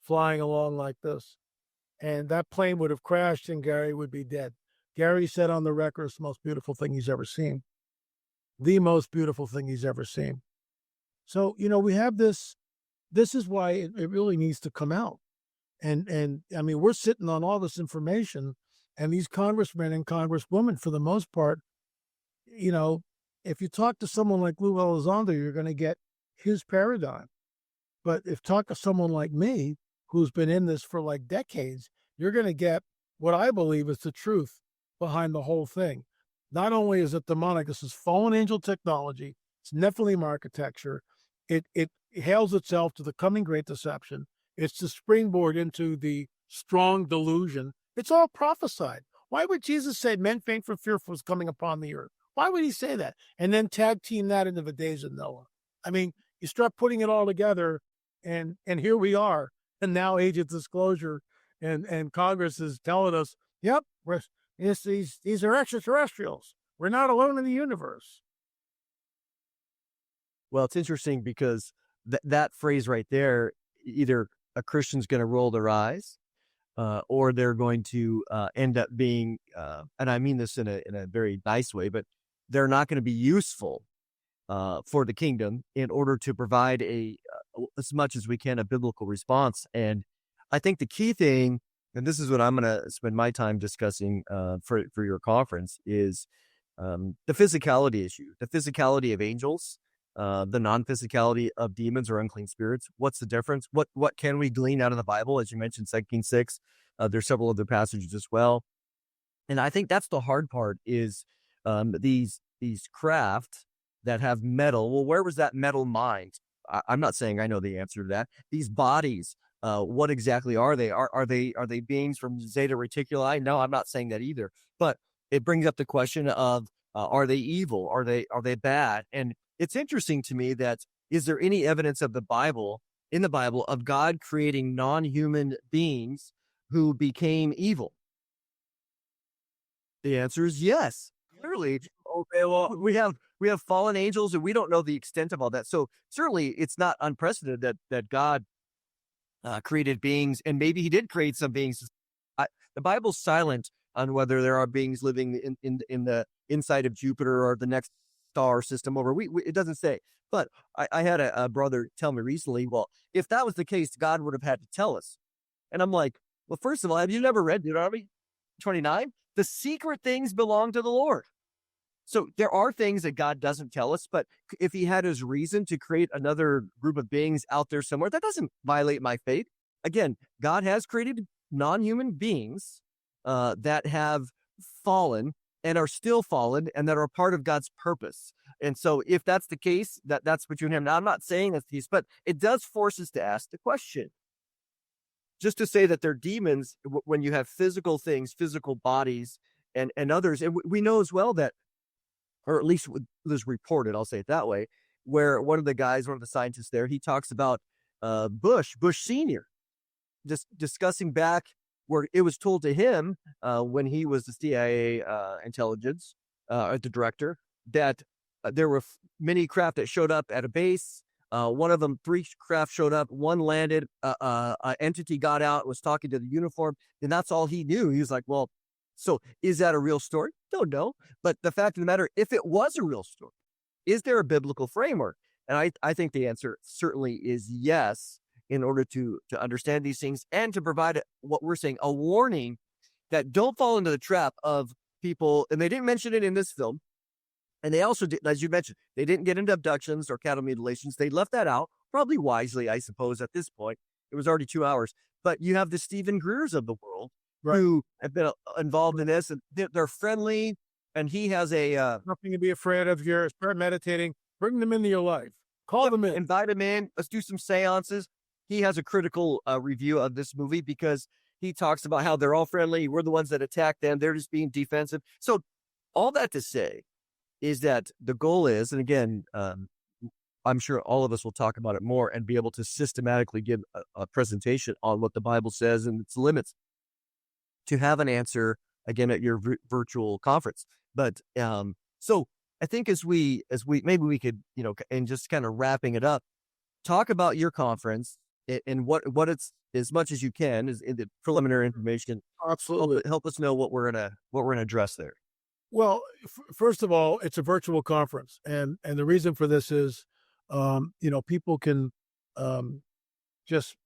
flying along like this. And that plane would have crashed and Gary would be dead. Gary said on the record, it's the most beautiful thing he's ever seen. The most beautiful thing he's ever seen. So, we have this. This is why it really needs to come out. And I mean, we're sitting on all this information, and these congressmen and congresswomen, for the most part, if you talk to someone like Lou Elizondo, you're going to get his paradigm. But if talk to someone like me, who's been in this for like decades, you're going to get what I believe is the truth behind the whole thing. Not only is it demonic, this is fallen angel technology, it's Nephilim architecture. It hails itself to the coming great deception. It's the springboard into the strong delusion. It's all prophesied. Why would Jesus say men faint for fear was coming upon the earth? Why would he say that? And then tag team that into the days of Noah. I mean, you start putting it all together, and here we are. And now age of disclosure, and Congress is telling us, yep, these are extraterrestrials. We're not alone in the universe. Well, it's interesting because that phrase right there, either a Christian's going to roll their eyes, or they're going to end up being, and I mean this in a very nice way, but they're not going to be useful for the kingdom in order to provide as much as we can, a biblical response. And I think the key thing, and this is what I'm going to spend my time discussing for your conference, is the physicality issue, the physicality of angels, the non-physicality of demons or unclean spirits. What's the difference? What can we glean out of the Bible? As you mentioned, 2 Kings 6. There's several other passages as well. And I think that's the hard part is these craft that have metal. Well, where was that metal mined? I'm not saying I know the answer to that. These bodies, what exactly are they? Are they beings from Zeta Reticuli? No, I'm not saying that either. But it brings up the question of are they evil? Are they bad? And it's interesting to me that is there any evidence of in the Bible of God creating non-human beings who became evil? The answer is yes. Clearly, okay, well, we have fallen angels, and we don't know the extent of all that. So certainly, it's not unprecedented that God created beings, and maybe He did create some beings. The Bible's silent on whether there are beings living in the inside of Jupiter or the next star system over. It doesn't say. But I had a brother tell me recently, well, if that was the case, God would have had to tell us. And I'm like, well, first of all, have you never read Deuteronomy 29? The secret things belong to the Lord. So there are things that God doesn't tell us, but if He had His reason to create another group of beings out there somewhere, that doesn't violate my faith. Again, God has created non-human beings that have fallen and are still fallen and that are part of God's purpose. And so if that's the case, that's between Him. Now, I'm not saying that's the case, but it does force us to ask the question. Just to say that they're demons, when you have physical things, physical bodies, and others, and we know as well that, or at least it was reported, I'll say it that way, where one of the scientists there, he talks about Bush Senior, just discussing back where it was told to him when he was the CIA intelligence, the director, that there were many craft that showed up at a base. One of them, 3 craft showed up, one landed, an entity got out, was talking to the uniform, and that's all he knew. He was like, well, so is that a real story? Don't know. But the fact of the matter, if it was a real story, is there a biblical framework? And I think the answer certainly is yes, in order to understand these things and to provide what we're saying, a warning that don't fall into the trap of people. And they didn't mention it in this film. And they also did, as you mentioned, they didn't get into abductions or cattle mutilations. They left that out, probably wisely, I suppose, at this point. It was already 2 hours. But you have the Stephen Greers of the world, right, who have been involved in this, and they're friendly. And he has nothing to be afraid of. You're start meditating. Bring them into your life. Call them in. Invite them in. Let's do some seances. He has a critical review of this movie because he talks about how they're all friendly. We're the ones that attack them. They're just being defensive. So all that to say is that the goal is, and again, I'm sure all of us will talk about it more and be able to systematically give a presentation on what the Bible says and its limits, to have an answer again at your virtual conference. But so I think as we maybe we could, and just kind of wrapping it up, talk about your conference and what it's, as much as you can, is in the preliminary information. Absolutely. Help us know what we're gonna address there. Well, first of all, it's a virtual conference, and the reason for this is, people can just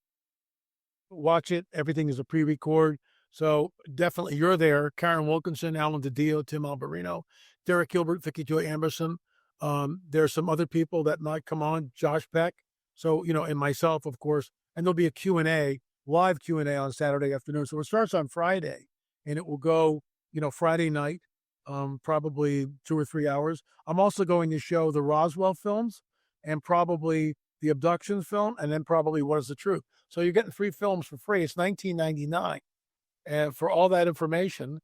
watch it. Everything is a pre-record, so definitely you're there. Karen Wilkinson, Alan DiDio, Tim Alberino, Derek Gilbert, Vicky Joy Anderson. There's some other people that might come on, Josh Peck. So, and myself, of course, and there'll be a Q&A, live Q&A on Saturday afternoon. So it starts on Friday. and it will go, Friday night, probably 2 or 3 hours. I'm also going to show the Roswell films and probably the abductions film, and then probably What is the Truth. So you're getting 3 films for free. It's $19.99, and for all that information.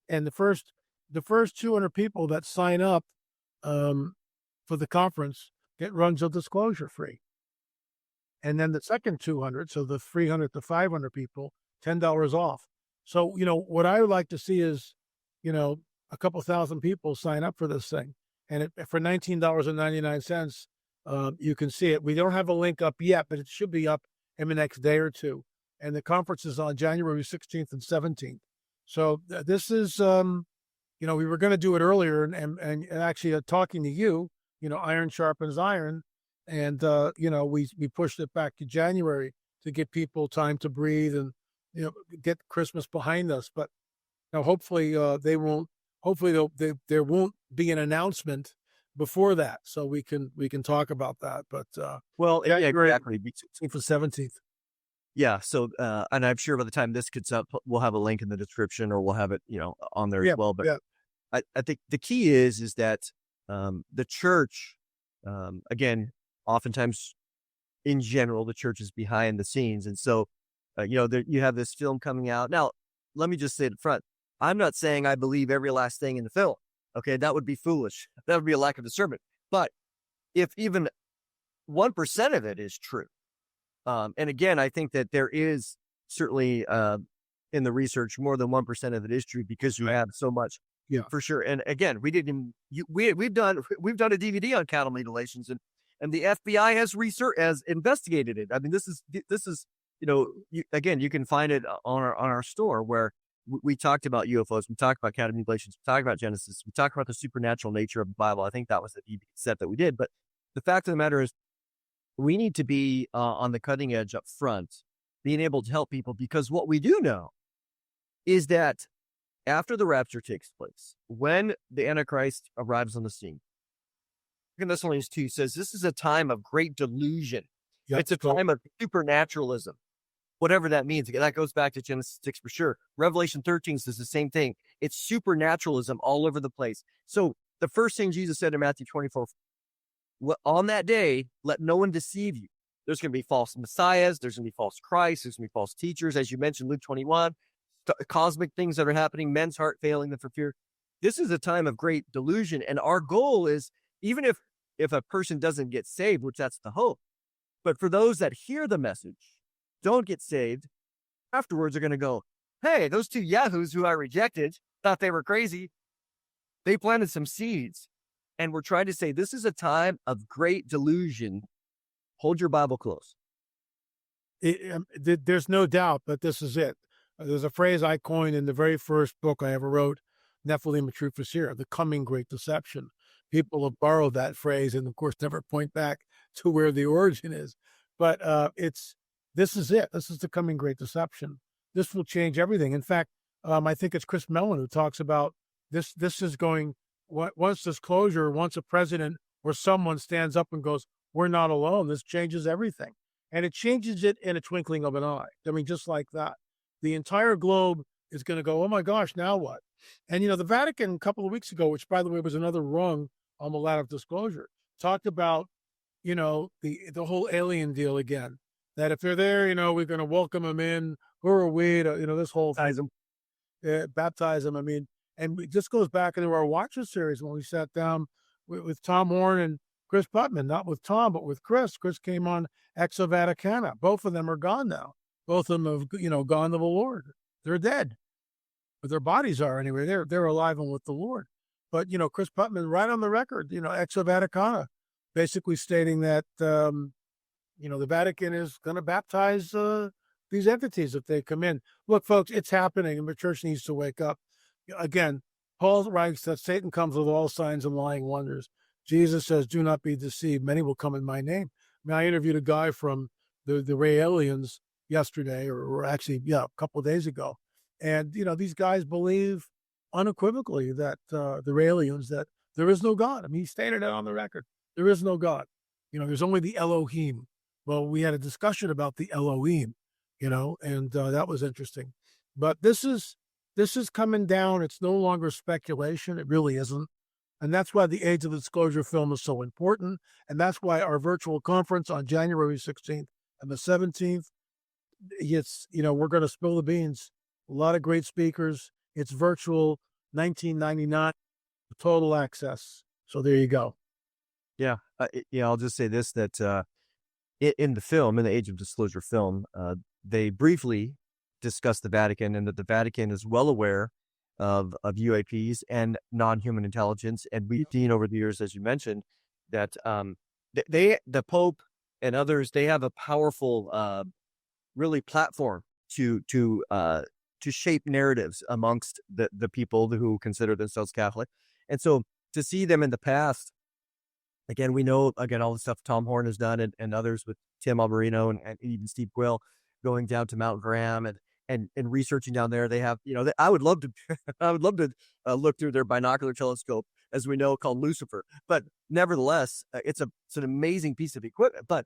And the first 200 people that sign up for the conference get runs of disclosure free. And then the second 200, so the 300 to 500 people, $10 off. So, what I would like to see is, a couple thousand people sign up for this thing. And for $19.99, you can see it. We don't have a link up yet, but it should be up in the next day or two. And the conference is on January 16th and 17th. So this is, we were going to do it earlier, and actually talking to you, iron sharpens iron. And, we pushed it back to January to give people time to breathe and, get Christmas behind us. But hopefully there won't be an announcement before that, so we can talk about that. But Well, yeah, exactly. for 17th. Yeah. So, and I'm sure by the time this gets up, we'll have a link in the description, or we'll have it, on there as well. But I think the key is that the church, again, oftentimes in general, the church is behind the scenes. And so, you have this film coming out. Now, let me just say it up front. I'm not saying I believe every last thing in the film. Okay. That would be foolish. That would be a lack of discernment. But if even 1% of it is true, and again, I think that there is certainly in the research more than 1% of it is true, because you have so much, for sure. And again, we've done a DVD on cattle mutilations, and the FBI has investigated it. I mean, this is you can find it on our store, where we talked about UFOs, we talked about cattle mutilations, we talked about Genesis, we talked about the supernatural nature of the Bible. I think that was the DVD set that we did. But the fact of the matter is, we need to be on the cutting edge up front, being able to help people, because what we do know is that after the rapture takes place, when the Antichrist arrives on the scene, 2 Thessalonians 2 says this is a time of great delusion. Yep. It's a time of supernaturalism, whatever that means. That goes back to Genesis 6 for sure. Revelation 13 says the same thing. It's supernaturalism all over the place. So the first thing Jesus said in Matthew 24, on that day, let no one deceive you. There's going to be false messiahs. There's going to be false Christs. There's going to be false teachers. As you mentioned, Luke 21, cosmic things that are happening, men's heart failing them for fear. This is a time of great delusion. And our goal is, even if a person doesn't get saved, which that's the hope, but for those that hear the message, don't get saved, afterwards are going to go, hey, those 2 yahoos who I rejected, thought they were crazy, they planted some seeds. And we're trying to say this is a time of great delusion. Hold your Bible close. There's no doubt that this is it. There's a phrase I coined in the very first book I ever wrote, Nephilim, a Truth is Here, the coming Great Deception. People have borrowed that phrase and, of course, never point back to where the origin is. But this is it. This is the coming Great Deception. This will change everything. In fact, I think it's Chris Mellon who talks about this. This is going... Once disclosure, once a president or someone stands up and goes, we're not alone, this changes everything. And it changes it in a twinkling of an eye. I mean, just like that. The entire globe is going to go, oh my gosh, now what? And, the Vatican a couple of weeks ago, which by the way was another rung on the ladder of disclosure, talked about, the whole alien deal again. That if they're there, we're going to welcome them in. Who are we to, this whole thing. Baptize them. I mean, and this goes back into our Watcher series when we sat down with Tom Horn and Chris Putman, not with Tom, but with Chris. Chris came on Exo Vaticana. Both of them are gone now. Both of them have, gone to the Lord. They're dead, but their bodies are anyway. They're alive and with the Lord. But, Chris Putman, right on the record, Exo Vaticana, basically stating that, the Vatican is going to baptize these entities if they come in. Look, folks, it's happening, and the church needs to wake up. Again, Paul writes that Satan comes with all signs and lying wonders. Jesus says, do not be deceived. Many will come in my name. I mean, I interviewed a guy from the Raelians yesterday, or actually, a couple of days ago. And, these guys believe unequivocally that the Raelians, that there is no God. I mean, he stated it on the record. There is no God. There's only the Elohim. Well, we had a discussion about the Elohim, and that was interesting. But this is This is coming down. It's no longer speculation. It really isn't. And that's why the Age of Disclosure film is so important. And that's why our virtual conference on January 16th and the 17th, we're going to spill the beans. A lot of great speakers. It's virtual, $19.99, total access. So there you go. Yeah. I'll just say this, that in the film, in the Age of Disclosure film, they briefly discuss the Vatican, and that the Vatican is well aware of UAPs and non-human intelligence. And we've seen over the years, as you mentioned, that the Pope and others, they have a powerful, really platform to shape narratives amongst the people who consider themselves Catholic. And so to see them in the past, again, we know, all the stuff Tom Horn has done, and others with Tim Alberino and even Steve Quill going down to Mount Graham and researching down there. They have, I would love to, look through their binocular telescope, as we know, called Lucifer. But nevertheless, it's an amazing piece of equipment. But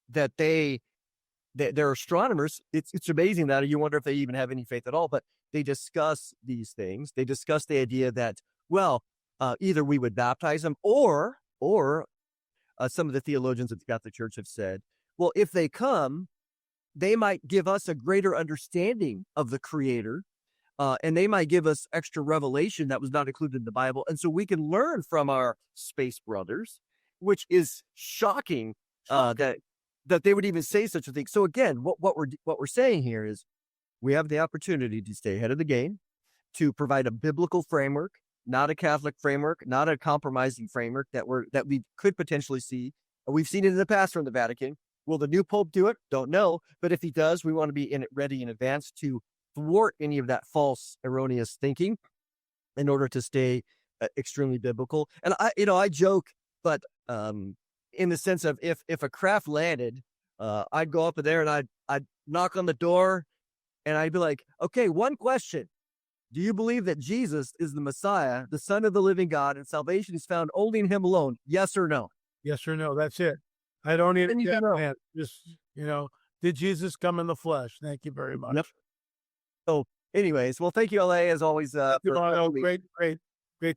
that they're astronomers. It's amazing that you wonder if they even have any faith at all. But they discuss these things. They discuss the idea that, well, either we would baptize them, or some of the theologians of the Catholic Church have said, well, if they come, they might give us a greater understanding of the Creator, and they might give us extra revelation that was not included in the Bible. And so we can learn from our space brothers, which is shocking, that they would even say such a thing. So again, what we're saying here is we have the opportunity to stay ahead of the game, to provide a biblical framework, not a Catholic framework, not a compromising framework that we could potentially see. We've seen it in the past from the Vatican. Will the new Pope do it? Don't know. But if he does, we want to be ready in advance to thwart any of that false, erroneous thinking in order to stay extremely biblical. And I joke, but in the sense of if a craft landed, I'd go up there and I'd knock on the door, and I'd be like, okay, one question. Do you believe that Jesus is the Messiah, the Son of the living God, and salvation is found only in him alone? Yes or no? Yes or no. That's it. I don't need Then you that, know. man. Just, did Jesus come in the flesh? Thank you very much. Yep. So anyways, well, thank you, LA, as always. Great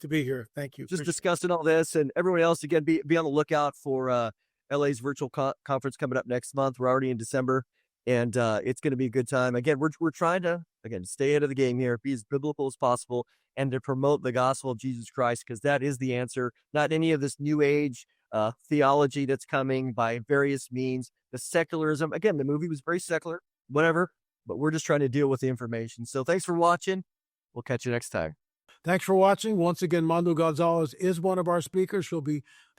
to be here. Thank you. Just discussing all this, and everyone else, again, be on the lookout for LA's virtual conference coming up next month. We're already in December, and it's going to be a good time. Again, we're trying to, stay ahead of the game here, be as biblical as possible, and to promote the gospel of Jesus Christ, because that is the answer, not any of this new age theology that's coming by various means. The secularism, again, the movie was very secular, whatever, but we're just trying to deal with the information. So thanks for watching. We'll catch you next time. Thanks for watching. Once again, Mondo Gonzales is one of our speakers.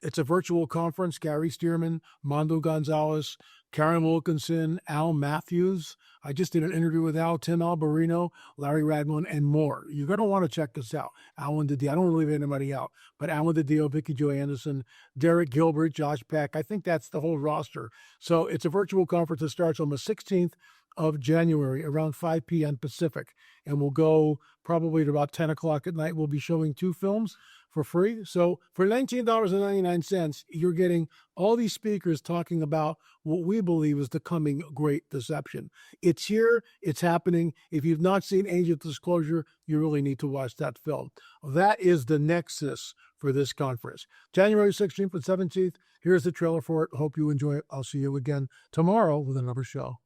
It's a virtual conference. Gary Stearman, Mondo Gonzales, Karen Wilkinson, Al Matthews. I just did an interview with Al, Tim Alberino, Larry Radman, and more. You're going to want to check this out. Alan DiDio. I don't want to leave anybody out, but Alan DiDio, Vicky Joy Anderson, Derek Gilbert, Josh Peck. I think that's the whole roster. So it's a virtual conference that starts on the 16th of January around 5 p.m. Pacific, and we'll go probably at about 10 o'clock at night. We'll be showing 2 films for free. So for $19.99, you're getting all these speakers talking about what we believe is the coming Great Deception. It's here. It's happening. If you've not seen Age of Disclosure, you really need to watch that film. That is the nexus for this conference. January 16th and 17th, here's the trailer for it. Hope you enjoy it. I'll see you again tomorrow with another show.